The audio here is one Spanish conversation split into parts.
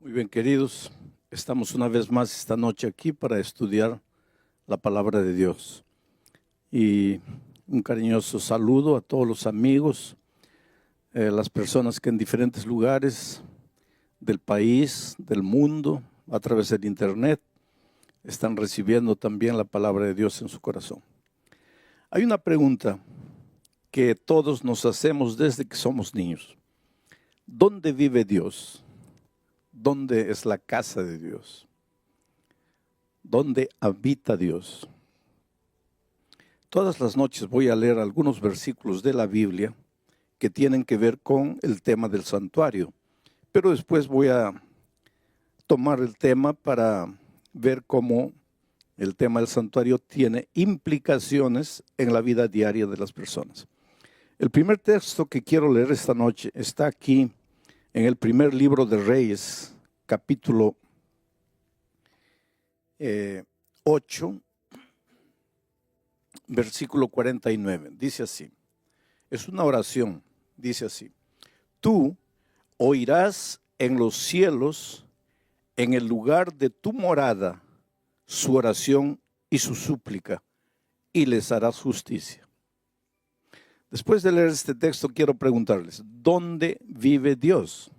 Muy bien, queridos, estamos una vez más esta noche aquí para estudiar la palabra de Dios. Y un cariñoso saludo a todos los amigos, las personas que en diferentes lugares del país, del mundo, a través del internet, están recibiendo también la palabra de Dios en su corazón. Hay una pregunta que todos nos hacemos desde que somos niños. ¿Dónde vive Dios? ¿Dónde es la casa de Dios? ¿Dónde habita Dios? Todas las noches voy a leer algunos versículos de la Biblia que tienen que ver con el tema del santuario, pero después voy a tomar el tema para ver cómo el tema del santuario tiene implicaciones en la vida diaria de las personas. El primer texto que quiero leer esta noche está aquí en el primer libro de Reyes, capítulo 8, versículo 49. Dice así, es una oración, dice así: tú oirás en los cielos, en el lugar de tu morada, su oración y su súplica, y les harás justicia. Después de leer este texto, quiero preguntarles, ¿dónde vive Dios?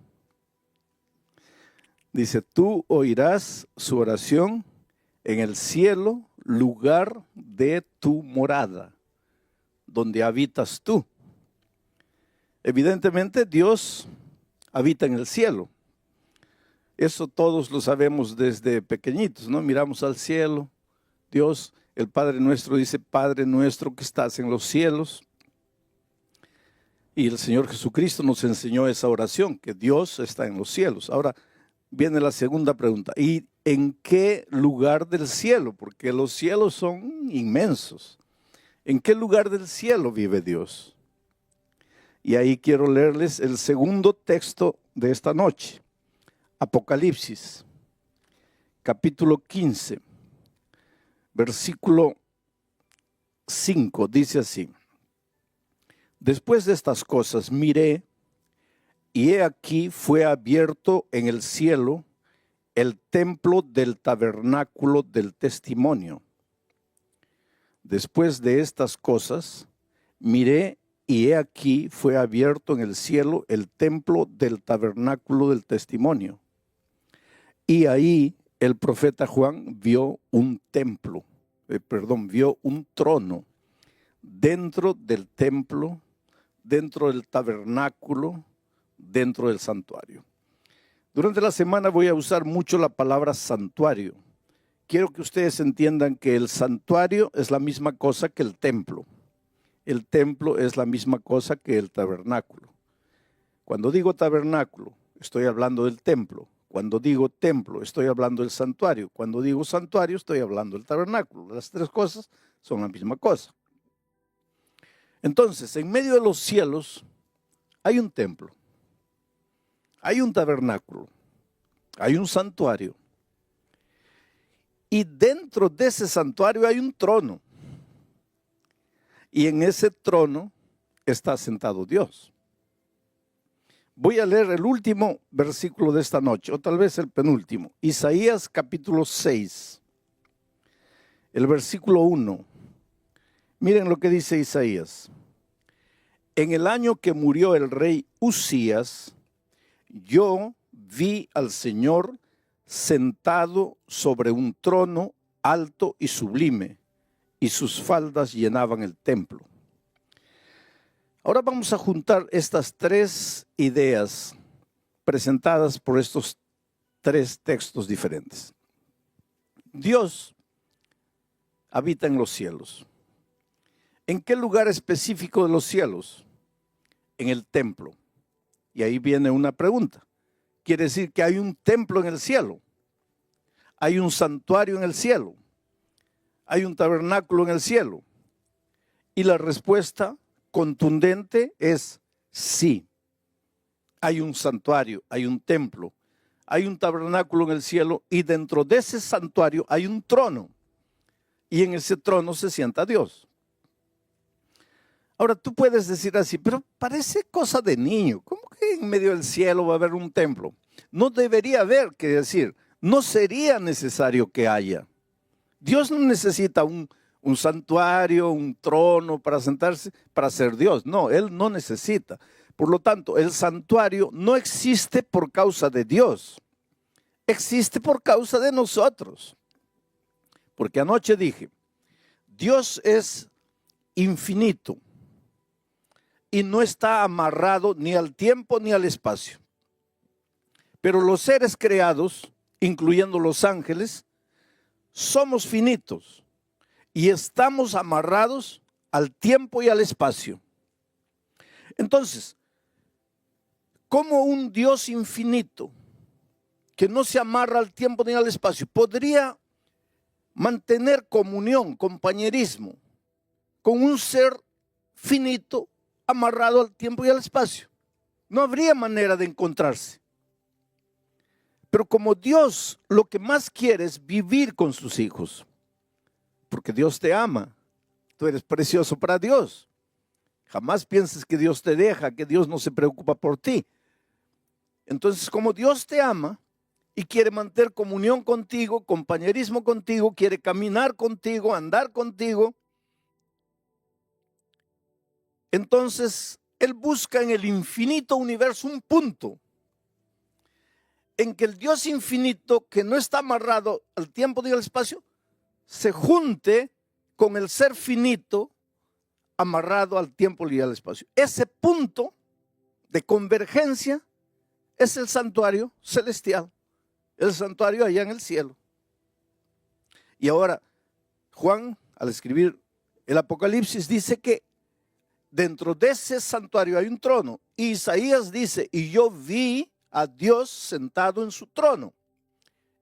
Dice, tú oirás su oración en el cielo, lugar de tu morada, donde habitas tú. Evidentemente, Dios habita en el cielo. Eso todos lo sabemos desde pequeñitos, ¿no? Miramos al cielo, Dios, el Padre nuestro dice, Padre nuestro que estás en los cielos. Y el Señor Jesucristo nos enseñó esa oración, que Dios está en los cielos. Ahora viene la segunda pregunta, ¿y en qué lugar del cielo? Porque los cielos son inmensos. ¿En qué lugar del cielo vive Dios? Y ahí quiero leerles el segundo texto de esta noche. Apocalipsis, capítulo 15, versículo 5, dice así. Después de estas cosas miré, y he aquí fue abierto en el cielo el templo del tabernáculo del testimonio. Después de estas cosas miré, y he aquí fue abierto en el cielo el templo del tabernáculo del testimonio. Y ahí el profeta Juan vio un vio un trono dentro del templo, dentro del tabernáculo, dentro del santuario. Durante la semana voy a usar mucho la palabra santuario. Quiero que ustedes entiendan que el santuario es la misma cosa que el templo. El templo es la misma cosa que el tabernáculo. Cuando digo tabernáculo, estoy hablando del templo. Cuando digo templo, estoy hablando del santuario. Cuando digo santuario, estoy hablando del tabernáculo. Las tres cosas son la misma cosa. Entonces, en medio de los cielos hay un templo, hay un tabernáculo, hay un santuario. Y dentro de ese santuario hay un trono. Y en ese trono está sentado Dios. Voy a leer el último versículo de esta noche, o tal vez el penúltimo. Isaías capítulo 6, el versículo 1. Miren lo que dice Isaías. En el año que murió el rey Uzías, yo vi al Señor sentado sobre un trono alto y sublime, y sus faldas llenaban el templo. Ahora vamos a juntar estas tres ideas presentadas por estos tres textos diferentes. Dios habita en los cielos. ¿En qué lugar específico de los cielos? En el templo. Y ahí viene una pregunta. Quiere decir que hay un templo en el cielo. Hay un santuario en el cielo. Hay un tabernáculo en el cielo. Y la respuesta contundente es sí. Hay un santuario, hay un templo, hay un tabernáculo en el cielo y dentro de ese santuario hay un trono. Y en ese trono se sienta Dios. Ahora tú puedes decir así, pero parece cosa de niño. ¿Cómo que en medio del cielo va a haber un templo? no debería haber que decir, no sería necesario que haya. Dios no necesita un santuario, un trono para sentarse, para ser Dios. No, Él no necesita. Por lo tanto, el santuario no existe por causa de Dios. Existe por causa de nosotros. Porque anoche dije, Dios es infinito y no está amarrado ni al tiempo ni al espacio. Pero los seres creados, incluyendo los ángeles, somos finitos y estamos amarrados al tiempo y al espacio. Entonces, ¿cómo un Dios infinito que no se amarra al tiempo ni al espacio podría mantener comunión, compañerismo con un ser finito amarrado al tiempo y al espacio? No habría manera de encontrarse. Pero como Dios lo que más quiere es vivir con sus hijos, porque Dios te ama, tú eres precioso para Dios. Jamás pienses que Dios te deja, que Dios no se preocupa por ti. Entonces, como Dios te ama y quiere mantener comunión contigo, compañerismo contigo, quiere caminar contigo, andar contigo, entonces Él busca en el infinito universo un punto en que el Dios infinito, que no está amarrado al tiempo ni al espacio, se junte con el ser finito amarrado al tiempo y al espacio. Ese punto de convergencia es el santuario celestial, el santuario allá en el cielo. Y ahora, Juan, al escribir el Apocalipsis, dice que dentro de ese santuario hay un trono. Y Isaías dice, y yo vi a Dios sentado en su trono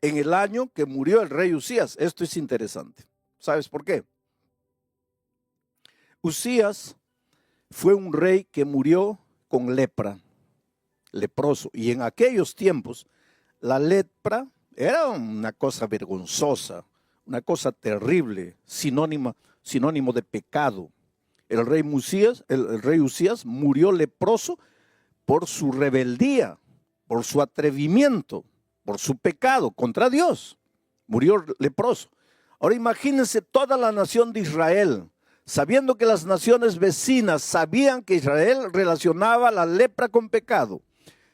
en el año que murió el rey Usías. Esto es interesante. ¿Sabes por qué? Usías fue un rey que murió con lepra, leproso. Y en aquellos tiempos la lepra era una cosa vergonzosa, una cosa terrible, sinónimo de pecado. El rey Usías murió leproso por su rebeldía, por su atrevimiento, por su pecado contra Dios. Murió leproso. Ahora imagínense toda la nación de Israel, sabiendo que las naciones vecinas sabían que Israel relacionaba la lepra con pecado.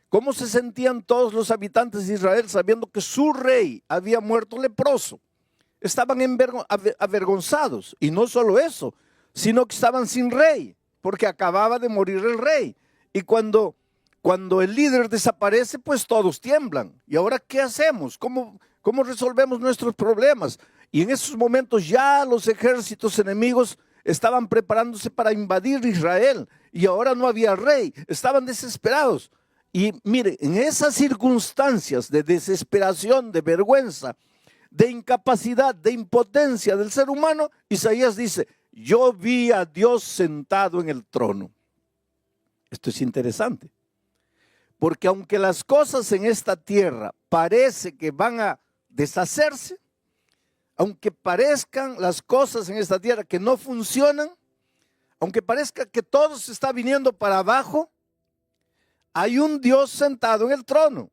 ¿Cómo se sentían todos los habitantes de Israel sabiendo que su rey había muerto leproso? Estaban avergonzados. Y no solo eso, sino que estaban sin rey, porque acababa de morir el rey. Y cuando el líder desaparece, pues todos tiemblan. ¿Y ahora qué hacemos? ¿Cómo resolvemos nuestros problemas? Y en esos momentos ya los ejércitos enemigos estaban preparándose para invadir Israel. Y ahora no había rey. Estaban desesperados. Y mire, en esas circunstancias de desesperación, de vergüenza, de incapacidad, de impotencia del ser humano, Isaías dice, yo vi a Dios sentado en el trono. Esto es interesante. Porque aunque las cosas en esta tierra parece que van a deshacerse, aunque parezcan las cosas en esta tierra que no funcionan, aunque parezca que todo se está viniendo para abajo, hay un Dios sentado en el trono.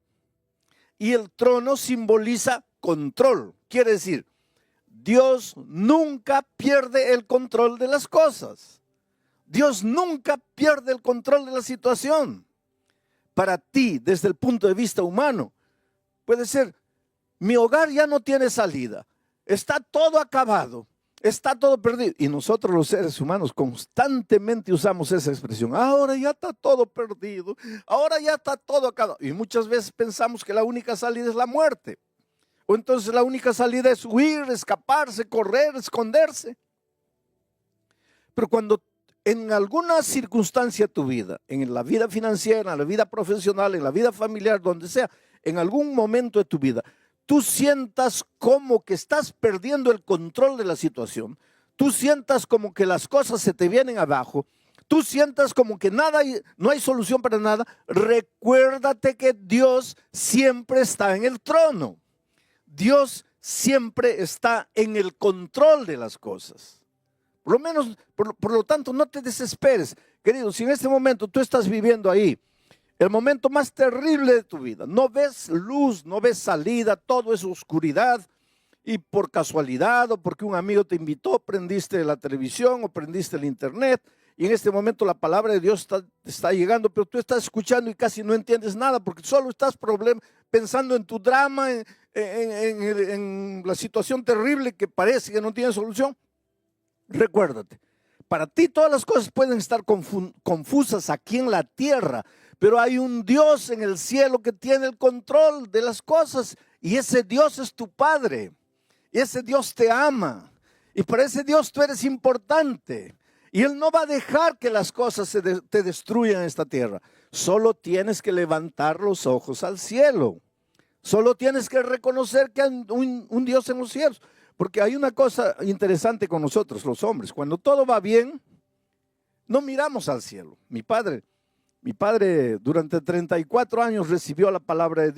Y el trono simboliza control. Quiere decir, Dios nunca pierde el control de las cosas. Dios nunca pierde el control de la situación. Para ti, desde el punto de vista humano, puede ser, mi hogar ya no tiene salida, está todo acabado, está todo perdido. Y nosotros los seres humanos constantemente usamos esa expresión, ahora ya está todo perdido, ahora ya está todo acabado. Y muchas veces pensamos que la única salida es la muerte. O entonces la única salida es huir, escaparse, correr, esconderse. Pero cuando en alguna circunstancia de tu vida, en la vida financiera, en la vida profesional, en la vida familiar, donde sea, en algún momento de tu vida, tú sientas como que estás perdiendo el control de la situación, tú sientas como que las cosas se te vienen abajo, tú sientas como que no hay solución para nada, recuérdate que Dios siempre está en el trono. Dios siempre está en el control de las cosas. Por lo tanto, no te desesperes. Querido, si en este momento tú estás viviendo ahí El momento más terrible de tu vida. No ves luz, no ves salida, todo es oscuridad. Y por casualidad o porque un amigo te invitó, prendiste la televisión o prendiste el internet. Y en este momento la palabra de Dios está llegando, pero tú estás escuchando y casi no entiendes nada porque solo estás pensando en tu drama, en la situación terrible que parece que no tiene solución. Recuérdate, para ti todas las cosas pueden estar confusas aquí en la tierra, pero hay un Dios en el cielo que tiene el control de las cosas y ese Dios es tu Padre y ese Dios te ama y para ese Dios tú eres importante y Él no va a dejar que las cosas te destruyan en esta tierra. Solo tienes que levantar los ojos al cielo, solo tienes que reconocer que hay un Dios en los cielos. Porque hay una cosa interesante con nosotros, los hombres. Cuando todo va bien, no miramos al cielo. Mi padre durante 34 años recibió la palabra de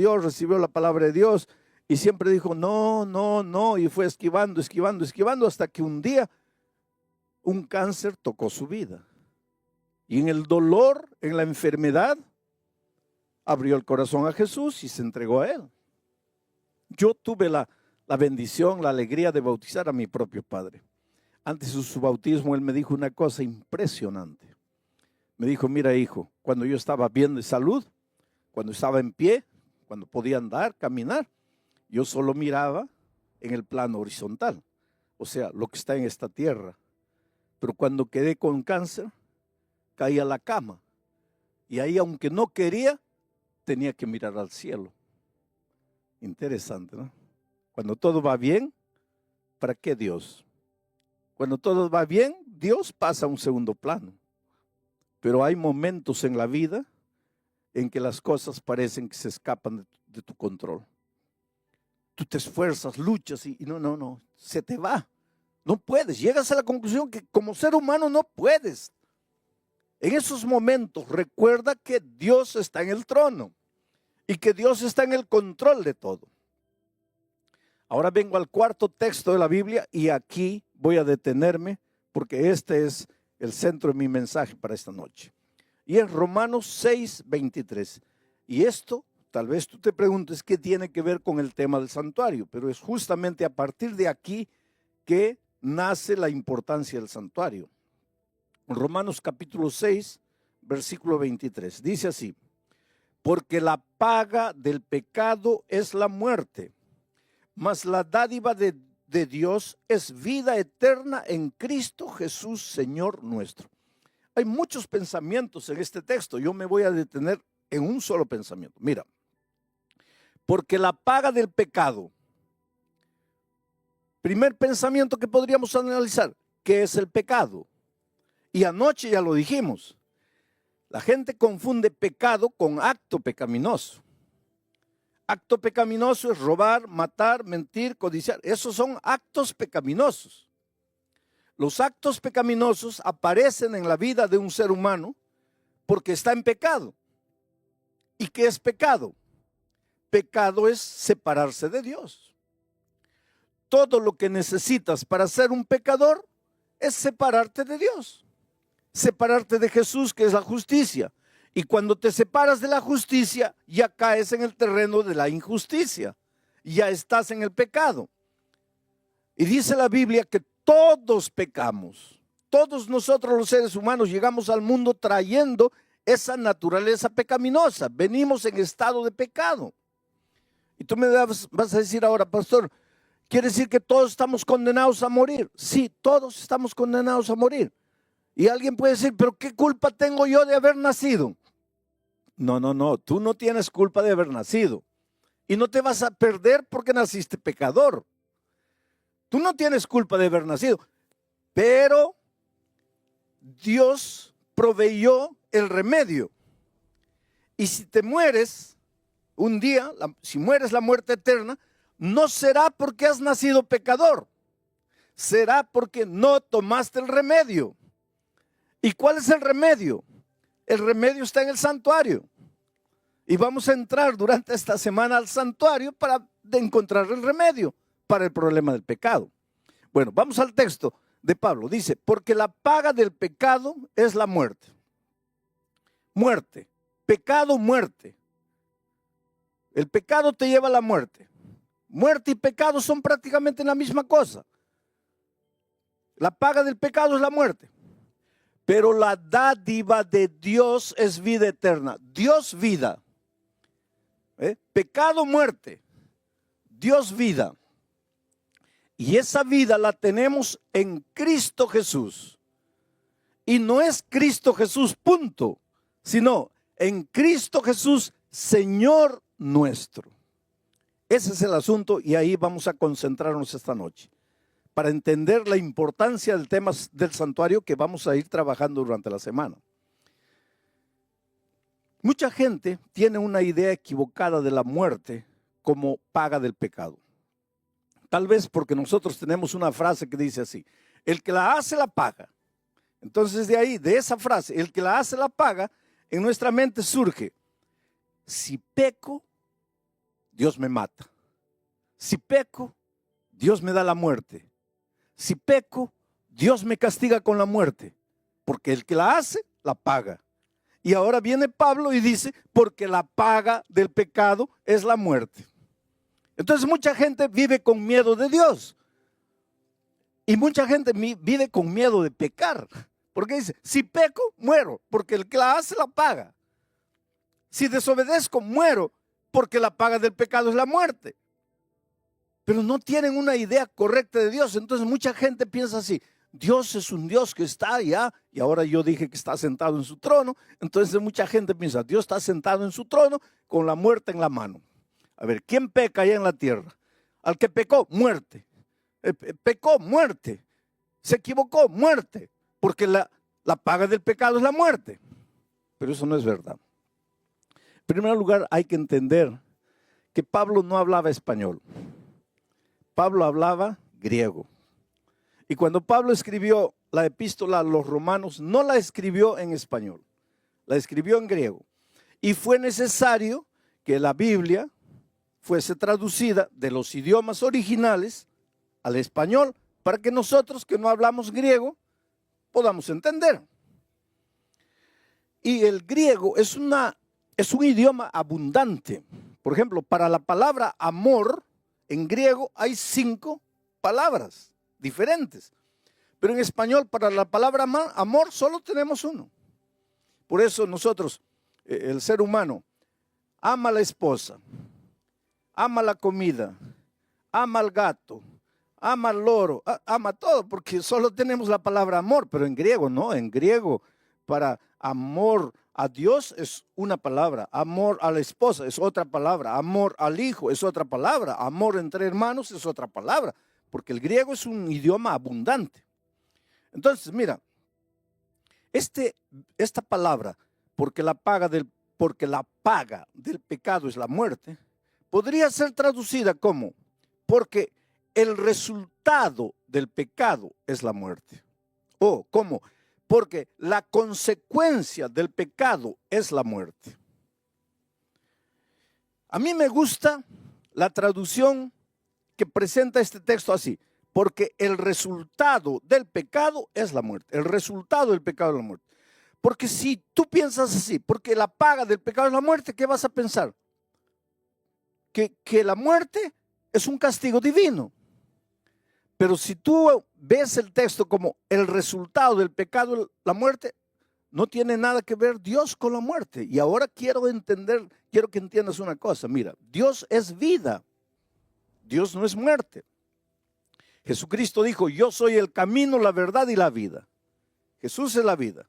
Dios, y siempre dijo, no, no, no, y fue esquivando, hasta que un día un cáncer tocó su vida. Y en el dolor, en la enfermedad, abrió el corazón a Jesús y se entregó a Él. Yo tuve la bendición, la alegría de bautizar a mi propio padre. Antes de su bautismo, él me dijo una cosa impresionante. Me dijo, mira hijo, cuando yo estaba bien de salud, cuando estaba en pie, cuando podía andar, caminar, yo solo miraba en el plano horizontal, o sea, lo que está en esta tierra. Pero cuando quedé con cáncer, caí a la cama. Y ahí, aunque no quería, tenía que mirar al cielo. Interesante, ¿no? Cuando todo va bien, ¿para qué Dios? Cuando todo va bien, Dios pasa a un segundo plano. Pero hay momentos en la vida en que las cosas parecen que se escapan de tu control. Tú te esfuerzas, luchas y no, se te va. No puedes. Llegas a la conclusión que como ser humano no puedes. En esos momentos recuerda que Dios está en el trono y que Dios está en el control de todo. Ahora vengo al cuarto texto de la Biblia y aquí voy a detenerme porque este es el centro de mi mensaje para esta noche. Y es Romanos 6:23. Y esto, tal vez tú te preguntes qué tiene que ver con el tema del santuario, pero es justamente a partir de aquí que nace la importancia del santuario. Romanos capítulo 6, versículo 23. Dice así, porque la paga del pecado es la muerte, mas la dádiva de Dios es vida eterna en Cristo Jesús, Señor nuestro. Hay muchos pensamientos en este texto. Yo me voy a detener en un solo pensamiento. Mira, porque la paga del pecado. Primer pensamiento que podríamos analizar, ¿qué es el pecado? Y anoche ya lo dijimos. La gente confunde pecado con acto pecaminoso. Acto pecaminoso es robar, matar, mentir, codiciar. Esos son actos pecaminosos. Los actos pecaminosos aparecen en la vida de un ser humano porque está en pecado. ¿Y qué es pecado? Pecado es separarse de Dios. Todo lo que necesitas para ser un pecador es separarte de Dios. Separarte de Jesús, que es la justicia. Y cuando te separas de la justicia, ya caes en el terreno de la injusticia. Ya estás en el pecado. Y dice la Biblia que todos pecamos. Todos nosotros los seres humanos llegamos al mundo trayendo esa naturaleza pecaminosa. Venimos en estado de pecado. Y tú me vas a decir ahora, pastor, ¿quiere decir que todos estamos condenados a morir? Sí, todos estamos condenados a morir. Y alguien puede decir, pero ¿qué culpa tengo yo de haber nacido? No, tú no tienes culpa de haber nacido. Y no te vas a perder porque naciste pecador. Tú no tienes culpa de haber nacido. Pero Dios proveyó el remedio. Y si te mueres un día, si mueres la muerte eterna, no será porque has nacido pecador. Será porque no tomaste el remedio. ¿Y cuál es el remedio? El remedio está en el santuario. Y vamos a entrar durante esta semana al santuario para encontrar el remedio para el problema del pecado. Bueno, vamos al texto de Pablo. Dice, porque la paga del pecado es la muerte. Muerte. Pecado, muerte. El pecado te lleva a la muerte. Muerte y pecado son prácticamente la misma cosa. La paga del pecado es la muerte. Pero la dádiva de Dios es vida eterna. Dios, vida. Pecado, muerte. Dios, vida. Y esa vida la tenemos en Cristo Jesús. Y no es Cristo Jesús, punto, sino en Cristo Jesús, Señor nuestro. Ese es el asunto y ahí vamos a concentrarnos esta noche para entender la importancia del tema del santuario que vamos a ir trabajando durante la semana. Mucha gente tiene una idea equivocada de la muerte como paga del pecado. Tal vez porque nosotros tenemos una frase que dice así: el que la hace la paga. Entonces de ahí, de esa frase, el que la hace la paga, en nuestra mente surge: si peco, Dios me mata. Si peco, Dios me da la muerte. Si peco, Dios me castiga con la muerte. Porque el que la hace, la paga. Y ahora viene Pablo y dice: porque la paga del pecado es la muerte. Entonces mucha gente vive con miedo de Dios. Y mucha gente vive con miedo de pecar. Porque dice: si peco, muero. Porque el que la hace, la paga. Si desobedezco, muero. Porque la paga del pecado es la muerte. Pero no tienen una idea correcta de Dios. Entonces mucha gente piensa así: Dios es un Dios que está allá, y ahora yo dije que está sentado en su trono. Entonces mucha gente piensa: Dios está sentado en su trono con la muerte en la mano. A ver, ¿quién peca allá en la tierra? Al que pecó, muerte. Pecó, muerte. Se equivocó, muerte. Porque la paga del pecado es la muerte. Pero eso no es verdad. En primer lugar, hay que entender que Pablo no hablaba español. Pablo hablaba griego. Y cuando Pablo escribió la epístola a los romanos, no la escribió en español, la escribió en griego. Y fue necesario que la Biblia fuese traducida de los idiomas originales al español para que nosotros que no hablamos griego podamos entender. Y el griego es un idioma abundante. Por ejemplo, para la palabra amor, en griego hay 5 palabras diferentes. Pero en español, para la palabra amor, solo tenemos 1. Por eso nosotros, el ser humano, ama a la esposa, ama la comida, ama al gato, ama al loro, ama todo, porque solo tenemos la palabra amor. Pero en griego no, en griego para amor a Dios es una palabra, amor a la esposa es otra palabra, amor al hijo es otra palabra, amor entre hermanos es otra palabra, porque el griego es un idioma abundante. Entonces, mira, esta palabra, porque la paga del pecado es la muerte, podría ser traducida como: porque el resultado del pecado es la muerte. O como: porque la consecuencia del pecado es la muerte. A mí me gusta la traducción que presenta este texto así: porque el resultado del pecado es la muerte. El resultado del pecado es la muerte. Porque si tú piensas así, porque la paga del pecado es la muerte, ¿qué vas a pensar? Que la muerte es un castigo divino. Pero si tú ves el texto como el resultado del pecado, la muerte, no tiene nada que ver Dios con la muerte. Y ahora quiero que entiendas una cosa. Mira, Dios es vida. Dios no es muerte. Jesucristo dijo: yo soy el camino, la verdad y la vida. Jesús es la vida.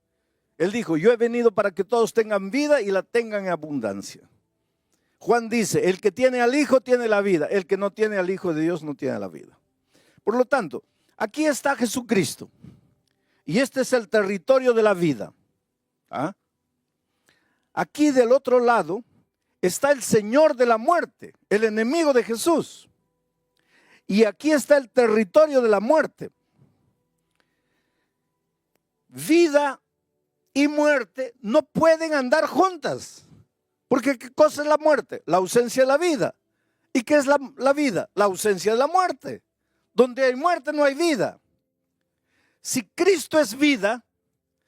Él dijo: yo he venido para que todos tengan vida y la tengan en abundancia. Juan dice: el que tiene al Hijo tiene la vida. El que no tiene al Hijo de Dios no tiene la vida. Por lo tanto, aquí está Jesucristo. Y este es el territorio de la vida. Aquí del otro lado está el Señor de la muerte, el enemigo de Jesús. Y aquí está el territorio de la muerte. Vida y muerte no pueden andar juntas. Porque ¿qué cosa es la muerte? La ausencia de la vida. ¿Y qué es la vida? La ausencia de la muerte. Donde hay muerte no hay vida. Si Cristo es vida,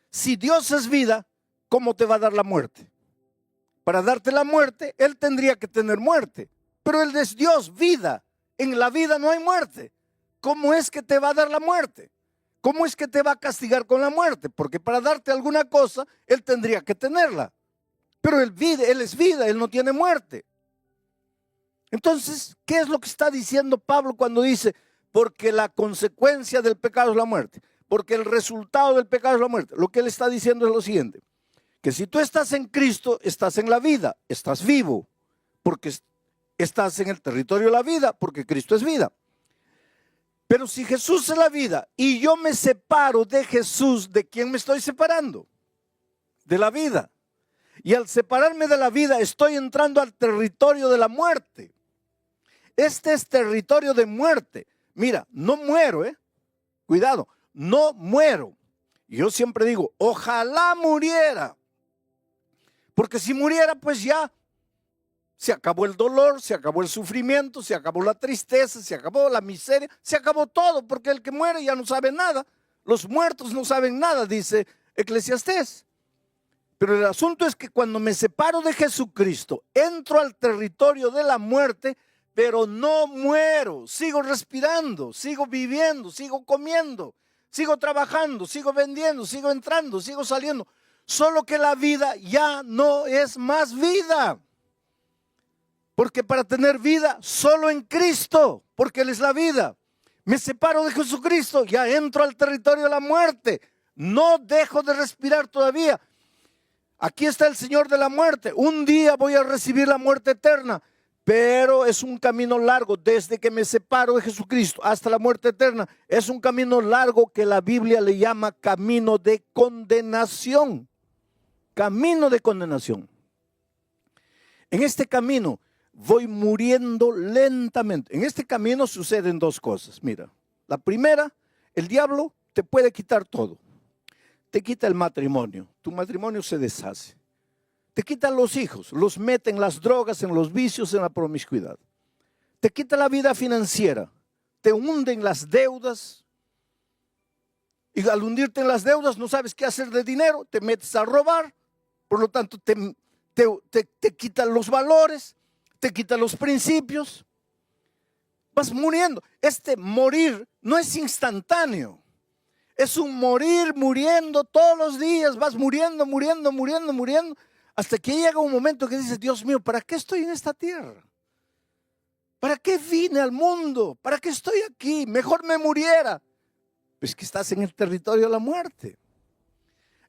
si Dios es vida, ¿cómo te va a dar la muerte? para darte la muerte, Él tendría que tener muerte. Pero Él es Dios, vida. En la vida no hay muerte. ¿Cómo es que te va a dar la muerte? ¿Cómo es que te va a castigar con la muerte? Porque para darte alguna cosa, Él tendría que tenerla. Pero Él es vida, Él no tiene muerte. Entonces, ¿qué es lo que está diciendo Pablo cuando dice, porque la consecuencia del pecado es la muerte? Porque el resultado del pecado es la muerte. Lo que Él está diciendo es lo siguiente, que si tú estás en Cristo, estás en la vida, estás vivo, porque estás en el territorio de la vida, porque Cristo es vida. Pero si Jesús es la vida y yo me separo de Jesús, ¿de quién me estoy separando? De la vida. Y al separarme de la vida estoy entrando al territorio de la muerte. Este es territorio de muerte. Mira, no muero, cuidado, no muero. Yo siempre digo, ojalá muriera. Porque si muriera, pues ya se acabó el dolor, se acabó el sufrimiento, se acabó la tristeza, se acabó la miseria, se acabó todo, porque el que muere ya no sabe nada. Los muertos no saben nada, dice Eclesiastés. Pero el asunto es que cuando me separo de Jesucristo, entro al territorio de la muerte, pero no muero, sigo respirando, sigo viviendo, sigo comiendo, sigo trabajando, sigo vendiendo, sigo entrando, sigo saliendo. Solo que la vida ya no es más vida. Porque para tener vida, solo en Cristo, porque Él es la vida. Me separo de Jesucristo, ya entro al territorio de la muerte. No dejo de respirar todavía. Aquí está el Señor de la muerte. Un día voy a recibir la muerte eterna, pero es un camino largo. Desde que me separo de Jesucristo hasta la muerte eterna, es un camino largo que la Biblia le llama camino de condenación. Camino de condenación. En este camino voy muriendo lentamente. En este camino suceden dos cosas. Mira, la primera, el diablo te puede quitar todo. Te quita el matrimonio, tu matrimonio se deshace. Te quitan los hijos, los mete en las drogas, en los vicios, en la promiscuidad. Te quita la vida financiera, te hunde en las deudas. Y al hundirte en las deudas no sabes qué hacer de dinero, te metes a robar. Por lo tanto te quitan los valores, te quitan los principios. Vas muriendo. Este morir no es instantáneo. Es un morir, muriendo todos los días. Vas muriendo, hasta que llega un momento que dices, Dios mío, ¿para qué estoy en esta tierra? ¿Para qué vine al mundo? ¿Para qué estoy aquí? Mejor me muriera. Pues que estás en el territorio de la muerte.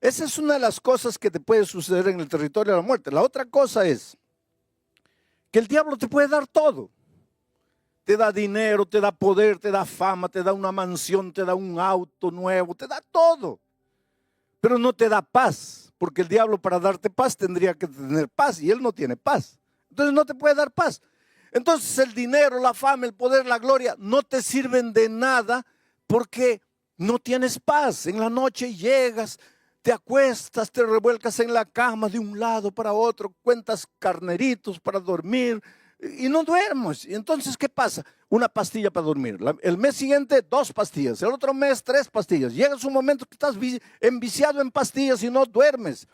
Esa es una de las cosas que te puede suceder en el territorio de la muerte. La otra cosa es que el diablo te puede dar todo. Te da dinero, te da poder, te da fama, te da una mansión, te da un auto nuevo, te da todo. Pero no te da paz, porque el diablo para darte paz tendría que tener paz y él no tiene paz. Entonces no te puede dar paz. Entonces el dinero, la fama, el poder, la gloria no te sirven de nada porque no tienes paz. En la noche llegas, te acuestas, te revuelcas en la cama de un lado para otro, cuentas carneritos para dormir y no duermes. Y entonces, ¿qué pasa? Una pastilla para dormir. El mes siguiente, 2 pastillas. El otro mes, 3 pastillas. Llegas un momento que estás enviciado en pastillas y no duermes.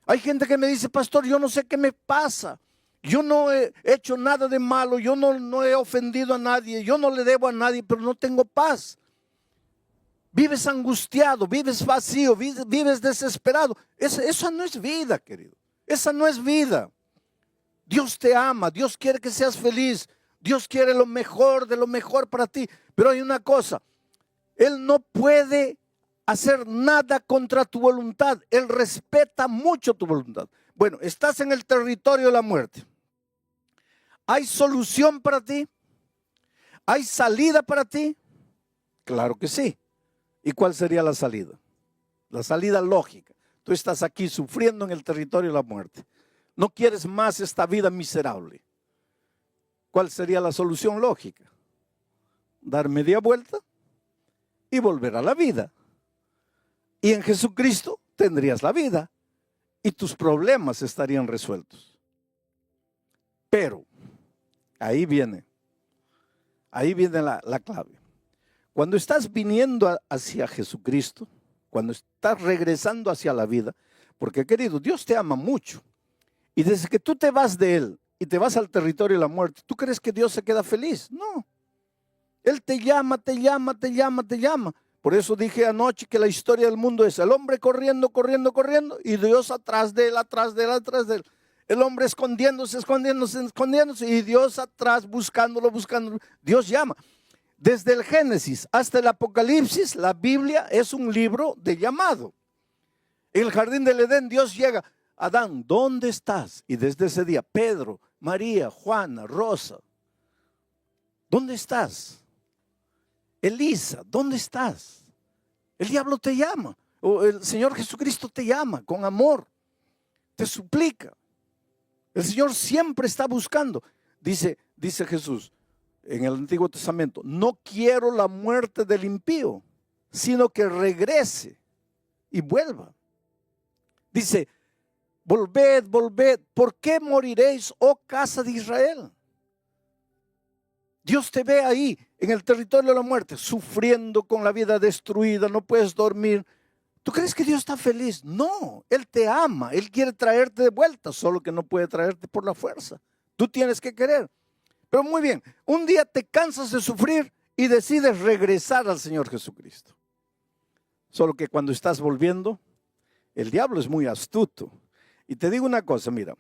Hay gente que me dice, pastor, yo no sé qué me pasa. Yo no he hecho nada de malo. Yo no he ofendido a nadie. Yo no le debo a nadie, pero no tengo paz. Vives angustiado, vives vacío, vives desesperado. Esa no es vida, querido. Esa no es vida. Dios te ama, Dios quiere que seas feliz. Dios quiere lo mejor de lo mejor para ti. Pero hay una cosa, Él no puede hacer nada contra tu voluntad. Él respeta mucho tu voluntad. Bueno, estás en el territorio de la muerte. ¿Hay solución para ti? ¿Hay salida para ti? Claro que sí. ¿Y cuál sería la salida? La salida lógica. Tú estás aquí sufriendo en el territorio de la muerte. No quieres más esta vida miserable. ¿Cuál sería la solución lógica? Dar media vuelta y volver a la vida. Y en Jesucristo tendrías la vida y tus problemas estarían resueltos. Pero ahí viene la clave. Cuando estás viniendo hacia Jesucristo, cuando estás regresando hacia la vida, porque querido, Dios te ama mucho. Y desde que tú te vas de Él y te vas al territorio de la muerte, ¿tú crees que Dios se queda feliz? No. Él te llama, te llama, te llama, te llama. Por eso dije anoche que la historia del mundo es el hombre corriendo, corriendo, corriendo, y Dios atrás de él, atrás de él, atrás de él. El hombre escondiéndose, escondiéndose, escondiéndose, y Dios atrás buscándolo, buscándolo. Dios llama. Desde el Génesis hasta el Apocalipsis, la Biblia es un libro de llamado. En el jardín del Edén, Dios llega. Adán, ¿dónde estás? Y desde ese día, Pedro, María, Juana, Rosa, ¿dónde estás? Elisa, ¿dónde estás? El diablo te llama, o el Señor Jesucristo te llama con amor, te suplica. El Señor siempre está buscando. Dice Jesús en el Antiguo Testamento, no quiero la muerte del impío, sino que regrese y vuelva. Dice, volved, volved, ¿por qué moriréis, oh casa de Israel? Dios te ve ahí en el territorio de la muerte, sufriendo con la vida destruida, no puedes dormir. ¿Tú crees que Dios está feliz? No, Él te ama, Él quiere traerte de vuelta, solo que no puede traerte por la fuerza. Tú tienes que querer. Pero muy bien, un día te cansas de sufrir y decides regresar al Señor Jesucristo. Solo que cuando estás volviendo, el diablo es muy astuto. Y te digo una cosa, mira.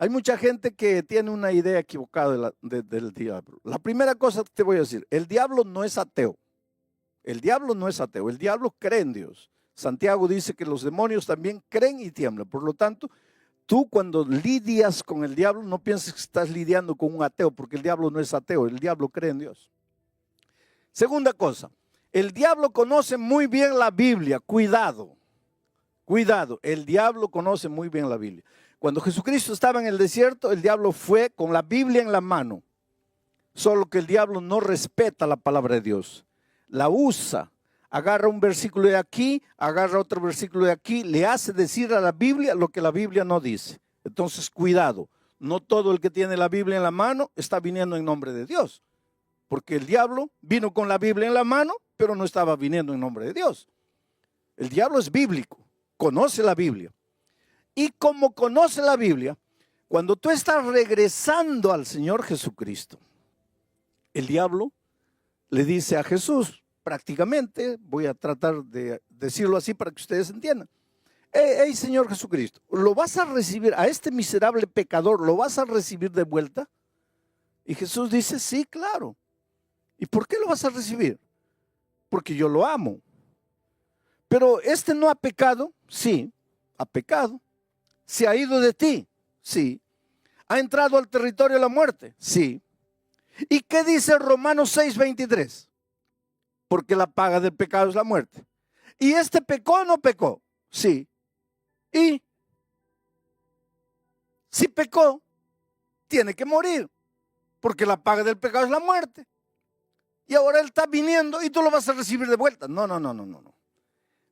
Hay mucha gente que tiene una idea equivocada del diablo. La primera cosa que te voy a decir, el diablo no es ateo. El diablo no es ateo, el diablo cree en Dios. Santiago dice que los demonios también creen y tiemblan. Por lo tanto, tú cuando lidias con el diablo, no pienses que estás lidiando con un ateo, porque el diablo no es ateo, el diablo cree en Dios. Segunda cosa, el diablo conoce muy bien la Biblia. Cuidado, cuidado, el diablo conoce muy bien la Biblia. Cuando Jesucristo estaba en el desierto, el diablo fue con la Biblia en la mano. Solo que el diablo no respeta la palabra de Dios. La usa. Agarra un versículo de aquí, agarra otro versículo de aquí, le hace decir a la Biblia lo que la Biblia no dice. Entonces, cuidado. No todo el que tiene la Biblia en la mano está viniendo en nombre de Dios. Porque el diablo vino con la Biblia en la mano, pero no estaba viniendo en nombre de Dios. El diablo es bíblico, conoce la Biblia. Y como conoce la Biblia, cuando tú estás regresando al Señor Jesucristo, el diablo le dice a Jesús, prácticamente, voy a tratar de decirlo así para que ustedes entiendan. Hey, Señor Jesucristo, ¿lo vas a recibir a este miserable pecador? ¿Lo vas a recibir de vuelta? Y Jesús dice, sí, claro. ¿Y por qué lo vas a recibir? Porque yo lo amo. Pero este no ha pecado, sí, ha pecado. ¿Se ha ido de ti? Sí. ¿Ha entrado al territorio de la muerte? Sí. ¿Y qué dice Romanos 6:23? Porque la paga del pecado es la muerte. ¿Y este pecó o no pecó? Sí. ¿Y si pecó, tiene que morir? Porque la paga del pecado es la muerte. Y ahora él está viniendo y tú lo vas a recibir de vuelta. No.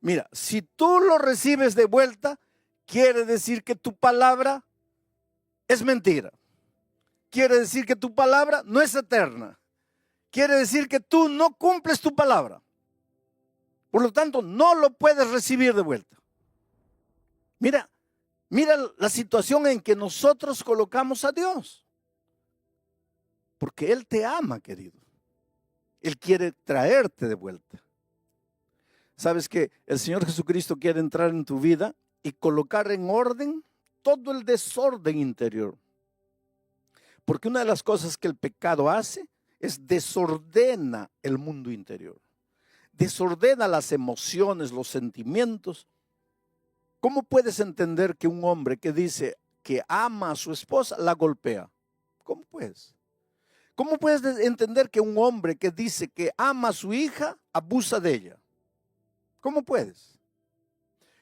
Mira, si tú lo recibes de vuelta, quiere decir que tu palabra es mentira. Quiere decir que tu palabra no es eterna. Quiere decir que tú no cumples tu palabra. Por lo tanto, no lo puedes recibir de vuelta. Mira la situación en que nosotros colocamos a Dios. Porque Él te ama, querido. Él quiere traerte de vuelta. ¿Sabes que el Señor Jesucristo quiere entrar en tu vida y colocar en orden todo el desorden interior? Porque una de las cosas que el pecado hace es desordena el mundo interior. Desordena las emociones, los sentimientos. ¿Cómo puedes entender que un hombre que dice que ama a su esposa la golpea? ¿Cómo puedes? ¿Cómo puedes entender que un hombre que dice que ama a su hija abusa de ella? ¿Cómo puedes?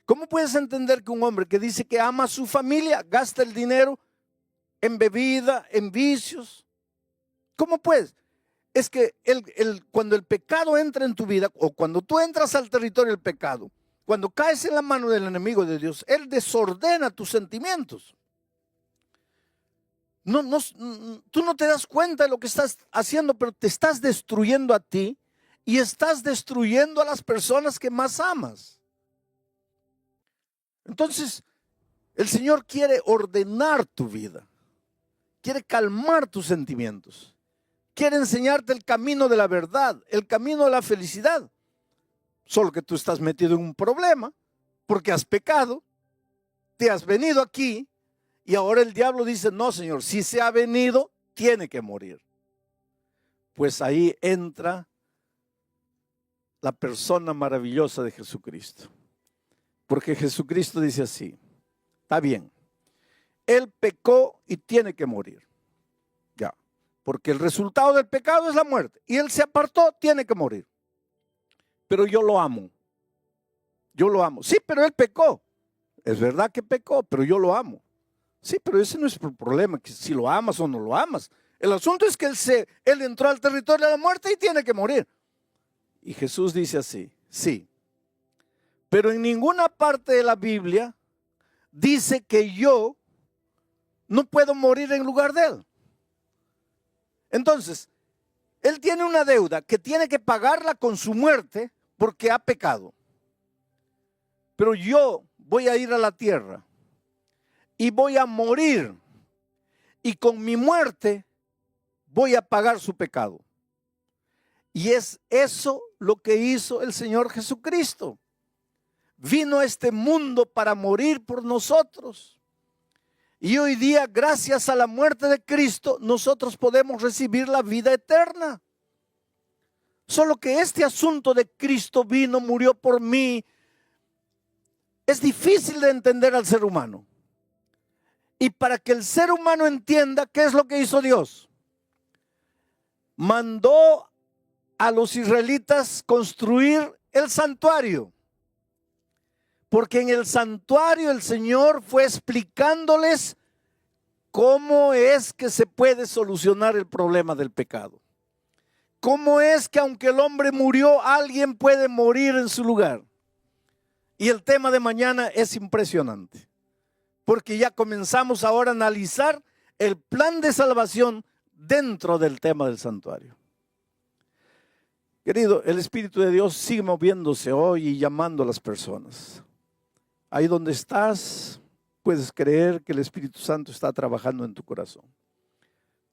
¿Cómo puedes entender que un hombre que dice que ama a su familia gasta el dinero en bebida, en vicios? ¿Cómo puedes? Es que cuando el pecado entra en tu vida, o cuando tú entras al territorio del pecado, cuando caes en la mano del enemigo de Dios, Él desordena tus sentimientos. Tú no te das cuenta de lo que estás haciendo, pero te estás destruyendo a ti y estás destruyendo a las personas que más amas. Entonces, El Señor quiere ordenar tu vida, quiere calmar tus sentimientos, quiere enseñarte el camino de la verdad, el camino de la felicidad. Solo que tú estás metido en un problema porque has pecado, te has venido aquí y ahora el diablo dice, no, Señor, si se ha venido, tiene que morir. Pues ahí entra la persona maravillosa de Jesucristo. Porque Jesucristo dice así, está bien, Él pecó y tiene que morir. Ya, porque el resultado del pecado es la muerte. Y Él se apartó, tiene que morir. Pero yo lo amo. Yo lo amo. Sí, pero Él pecó. Es verdad que pecó, pero yo lo amo. Sí, pero ese no es el problema, que si lo amas o no lo amas. El asunto es que él entró al territorio de la muerte y tiene que morir. Y Jesús dice así, sí. Pero en ninguna parte de la Biblia dice que yo no puedo morir en lugar de Él. Entonces, Él tiene una deuda que tiene que pagarla con su muerte porque ha pecado. Pero yo voy a ir a la tierra y voy a morir. Y con mi muerte voy a pagar su pecado. Y es eso lo que hizo el Señor Jesucristo. Vino a este mundo para morir por nosotros. Y hoy día, gracias a la muerte de Cristo, nosotros podemos recibir la vida eterna. Solo que este asunto de Cristo vino, murió por mí, es difícil de entender al ser humano. Y para que el ser humano entienda qué es lo que hizo Dios, mandó a los israelitas construir el santuario. Porque en el santuario el Señor fue explicándoles cómo es que se puede solucionar el problema del pecado. Cómo es que aunque el hombre murió, alguien puede morir en su lugar. Y el tema de mañana es impresionante. Porque ya comenzamos ahora a analizar el plan de salvación dentro del tema del santuario. Querido, el Espíritu de Dios sigue moviéndose hoy y llamando a las personas. Ahí donde estás, puedes creer que el Espíritu Santo está trabajando en tu corazón.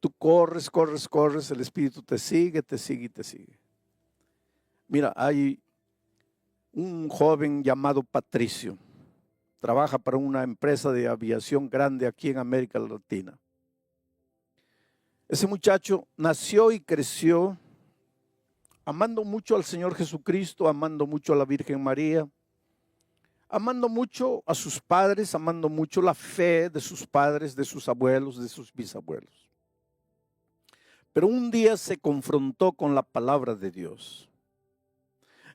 Tú corres, corres, corres, el Espíritu te sigue, te sigue y te sigue. Mira, hay un joven llamado Patricio. Trabaja para una empresa de aviación grande aquí en América Latina. Ese muchacho nació y creció amando mucho al Señor Jesucristo, amando mucho a la Virgen María, amando mucho a sus padres, amando mucho la fe de sus padres, de sus abuelos, de sus bisabuelos. Pero un día se confrontó con la palabra de Dios.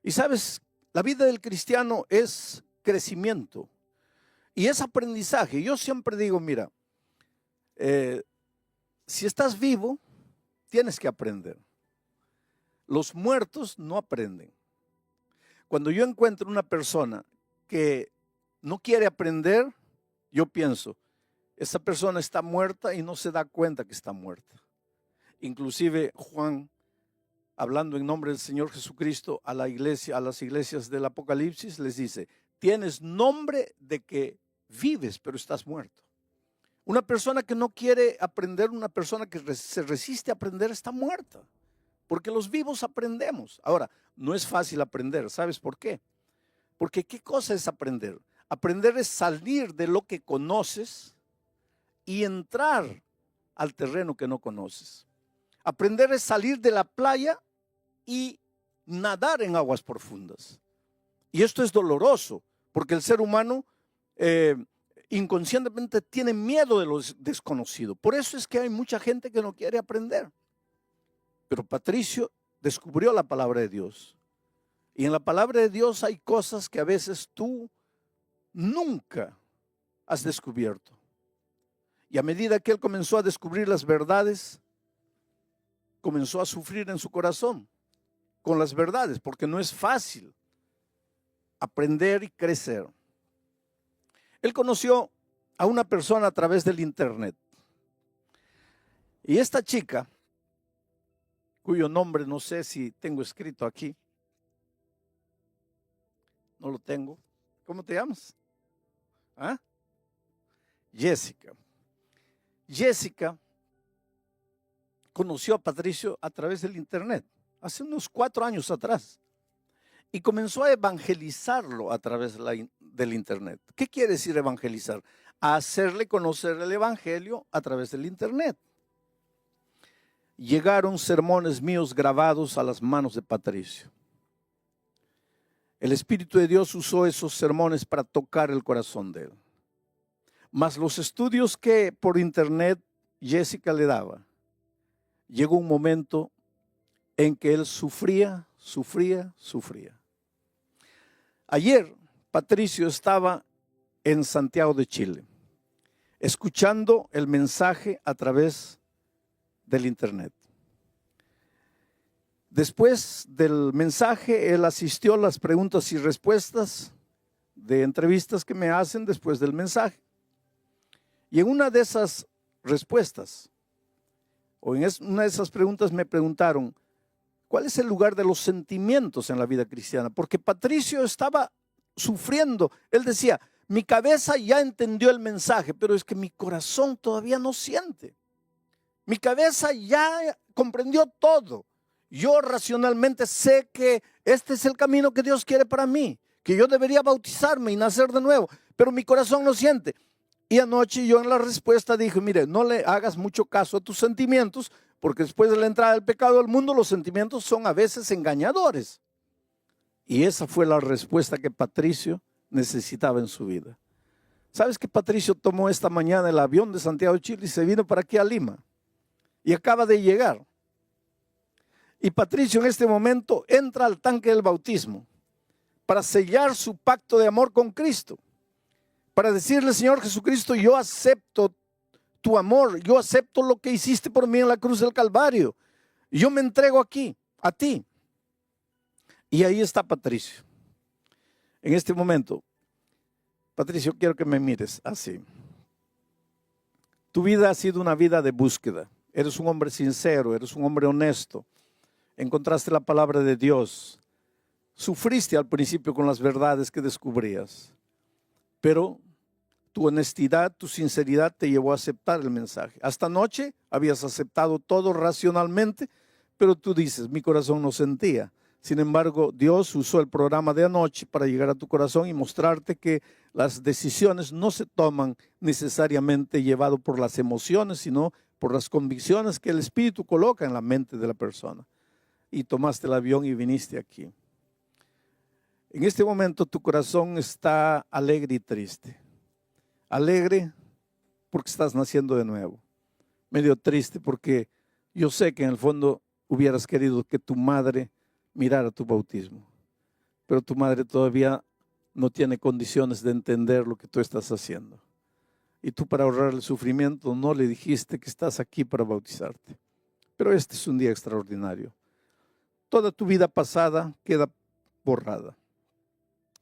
Y sabes, la vida del cristiano es crecimiento y es aprendizaje. Yo siempre digo, mira, si estás vivo, tienes que aprender. Los muertos no aprenden. Cuando yo encuentro una persona que no quiere aprender, yo pienso, esa persona está muerta y no se da cuenta que está muerta. Inclusive Juan, hablando en nombre del Señor Jesucristo a la iglesia, a las iglesias del Apocalipsis, les dice, tienes nombre de que vives, pero estás muerto. Una persona que no quiere aprender, una persona que se resiste a aprender, está muerta. Porque los vivos aprendemos. Ahora, no es fácil aprender. ¿Sabes por qué? Porque ¿qué cosa es aprender? Aprender es salir de lo que conoces y entrar al terreno que no conoces. Aprender es salir de la playa y nadar en aguas profundas. Y esto es doloroso, porque el ser humano inconscientemente tiene miedo de lo desconocido. Por eso es que hay mucha gente que no quiere aprender. Pero Patricio descubrió la palabra de Dios. Y en la palabra de Dios hay cosas que a veces tú nunca has descubierto. Y a medida que él comenzó a descubrir las verdades, comenzó a sufrir en su corazón con las verdades, porque no es fácil aprender y crecer. Él conoció a una persona a través del internet. Y esta chica, cuyo nombre no sé si tengo escrito aquí, no lo tengo. ¿Cómo te llamas? ¿Ah? Jessica. Jessica conoció a Patricio a través del internet, hace unos 4 años atrás, y comenzó a evangelizarlo a través del internet. ¿Qué quiere decir evangelizar? A hacerle conocer el evangelio a través del internet. Llegaron sermones míos grabados a las manos de Patricio. El Espíritu de Dios usó esos sermones para tocar el corazón de él. Mas los estudios que por internet Jessica le daba, llegó un momento en que él sufría. Ayer Patricio estaba en Santiago de Chile, escuchando el mensaje a través del internet. Después del mensaje, él asistió a las preguntas y respuestas de entrevistas que me hacen después del mensaje. Y en una de esas respuestas, o en una de esas preguntas me preguntaron, ¿cuál es el lugar de los sentimientos en la vida cristiana? Porque Patricio estaba sufriendo. Él decía, mi cabeza ya entendió el mensaje, pero es que mi corazón todavía no siente. Mi cabeza ya comprendió todo. Yo racionalmente sé que este es el camino que Dios quiere para mí, que yo debería bautizarme y nacer de nuevo, pero mi corazón no siente. Y anoche yo en la respuesta dije, mire, no le hagas mucho caso a tus sentimientos, porque después de la entrada del pecado al mundo, los sentimientos son a veces engañadores. Y esa fue la respuesta que Patricio necesitaba en su vida. ¿Sabes que Patricio tomó esta mañana el avión de Santiago de Chile y se vino para aquí a Lima? Y acaba de llegar. Y Patricio en este momento entra al tanque del bautismo para sellar su pacto de amor con Cristo. Para decirle, Señor Jesucristo, yo acepto tu amor, yo acepto lo que hiciste por mí en la cruz del Calvario. Yo me entrego aquí, a ti. Y ahí está Patricio. En este momento, Patricio, quiero que me mires así. Tu vida ha sido una vida de búsqueda. Eres un hombre sincero, eres un hombre honesto. Encontraste la palabra de Dios. Sufriste al principio con las verdades que descubrías. Pero tu honestidad, tu sinceridad te llevó a aceptar el mensaje. Hasta anoche habías aceptado todo racionalmente, pero tú dices, mi corazón no sentía. Sin embargo, Dios usó el programa de anoche para llegar a tu corazón y mostrarte que las decisiones no se toman necesariamente llevado por las emociones, sino por las convicciones que el Espíritu coloca en la mente de la persona. Y tomaste el avión y viniste aquí. En este momento tu corazón está alegre y triste. Alegre porque estás naciendo de nuevo. Medio triste porque yo sé que en el fondo hubieras querido que tu madre mirara tu bautismo. Pero tu madre todavía no tiene condiciones de entender lo que tú estás haciendo. Y tú, para ahorrar el sufrimiento, no le dijiste que estás aquí para bautizarte. Pero este es un día extraordinario. Toda tu vida pasada queda borrada.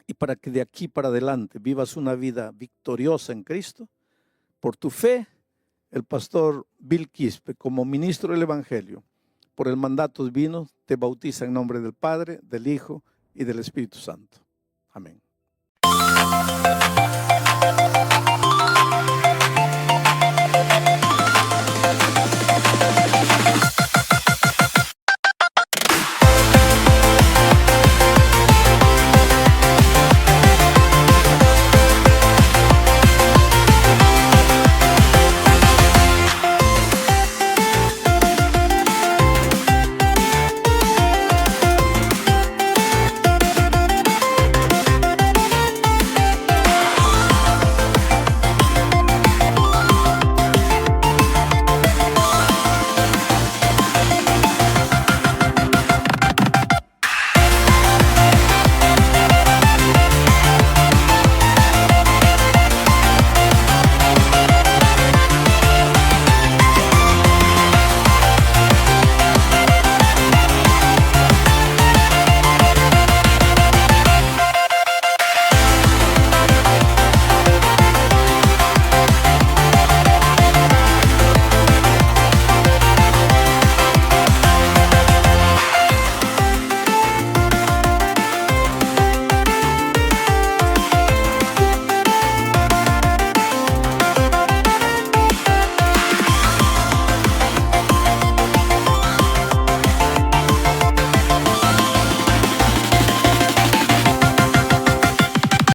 Y para que de aquí para adelante vivas una vida victoriosa en Cristo, por tu fe, el pastor Bill Quispe, como ministro del Evangelio, por el mandato divino, te bautiza en nombre del Padre, del Hijo y del Espíritu Santo. Amén.